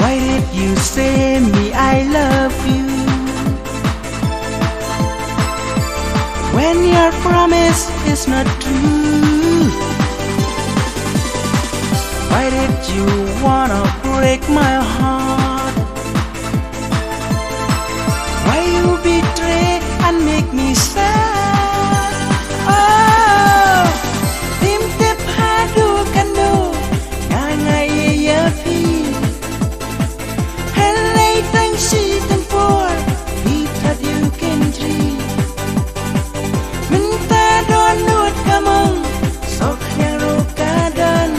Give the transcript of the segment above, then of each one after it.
Why did you say me I love you when your promise is not true? Why did you wanna break my heart? Why you betray and make me sad? Oh, tim tip hadu kando ngangai ya fi. She than for me that you can dream. Minta donut kamong sok nyaro kadan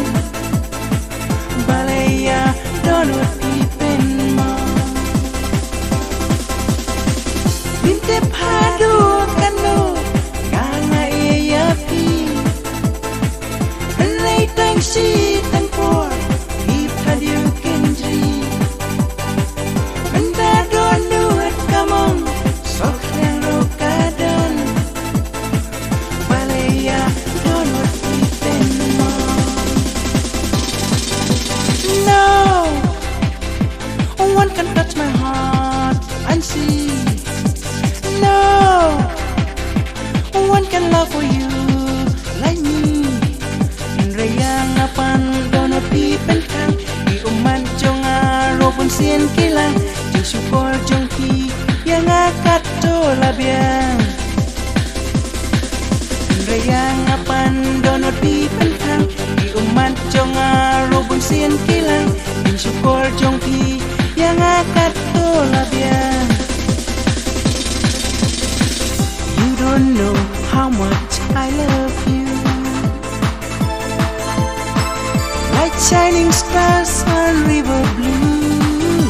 balaya donut pipen mo. Binte padu kanu kanga iya pi. Halay tang she than for me that you can dream. See, no one can love for you like me. Rayang apan dono pipen kang di uman jong arobun sien kilang jong syukur jong ki yang akat to labiang. Rayang apan dono pipen kang di uman jong arobun sien kilang jong syukur jong ki yang akat to labiang. Don't know how much I love you, like shining stars on river blue.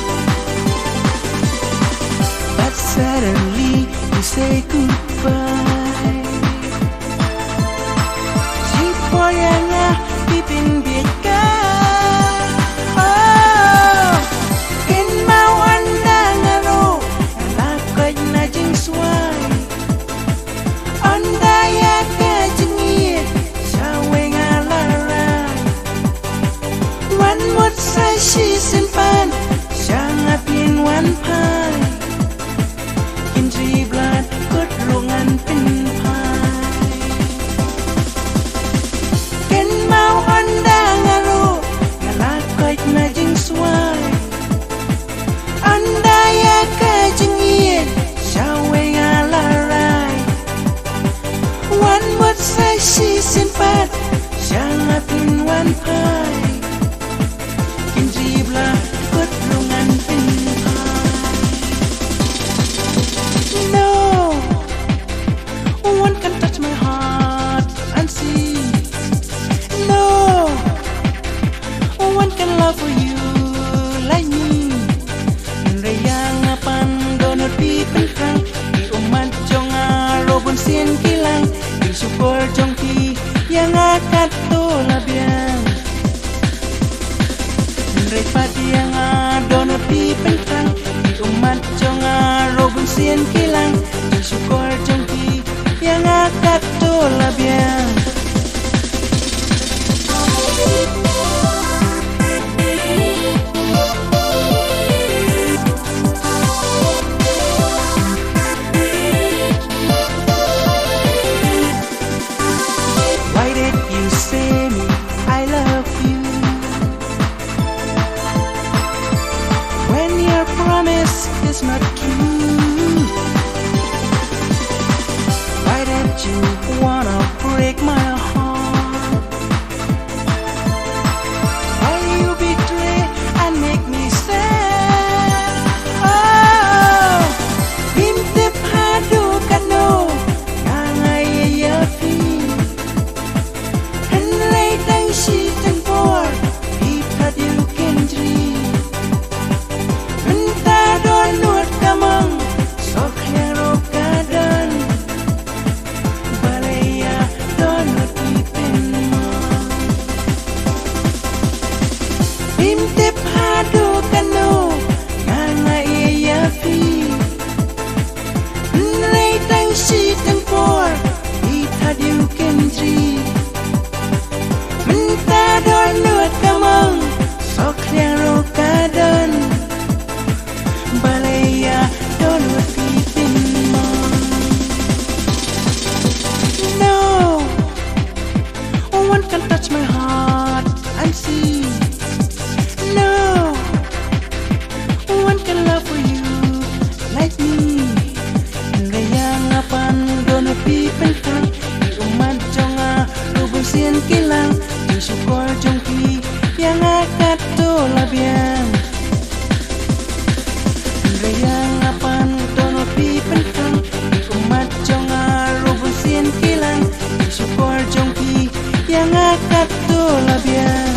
But suddenly you say goodbye. Si poyanga pipin bika. Oh, in mau anda ngaro lakay na jing sway. Andaya kajengir sawe ngalarai. One mood say she's in fun, sangat in one pie. Indri blood good rungan pin pie. Ken mau anda ngaro ngalakoy na jing sway. Andaya kajengir sawe ngalarai. One would say she's in bed, sangat in one pie. Indri blood good rungan pin pie. No one can touch my heart and see. No one can love for you like me. Rayang apan donut pipen kang di umat jong arobun sien kilang. Syukur jong ki yang akan to labiang. Repat yang donut pipen kang di umat jong arobun sien kilang. Syukur jong ki yang akan to labiang. promise is not true. Why don't you wanna break my heart? Why you betray and make me sad? Oh, bintip hadu kano ngangai yafi. Henlay tang shi tang por ipat you can dream. Menta don nuot kamang sok hero kadan. Balaya don nuot ipin mo. Bintip hadu kano ngangai yafi. Henlay tang shi tang por ipat you can dream. Menta don nuot kamang sok hero kadan. Balaya don nuot ipin mo. No one can touch my heart and see. No one can love for you like me. Rayang apan don nuot ipin kang umat jonga lubung sien kilang syukur jongki yang akat tu labian. Rayang apan dono pipen kang umat jonga lubung sien kilang syukur jongki yang akat tu labian.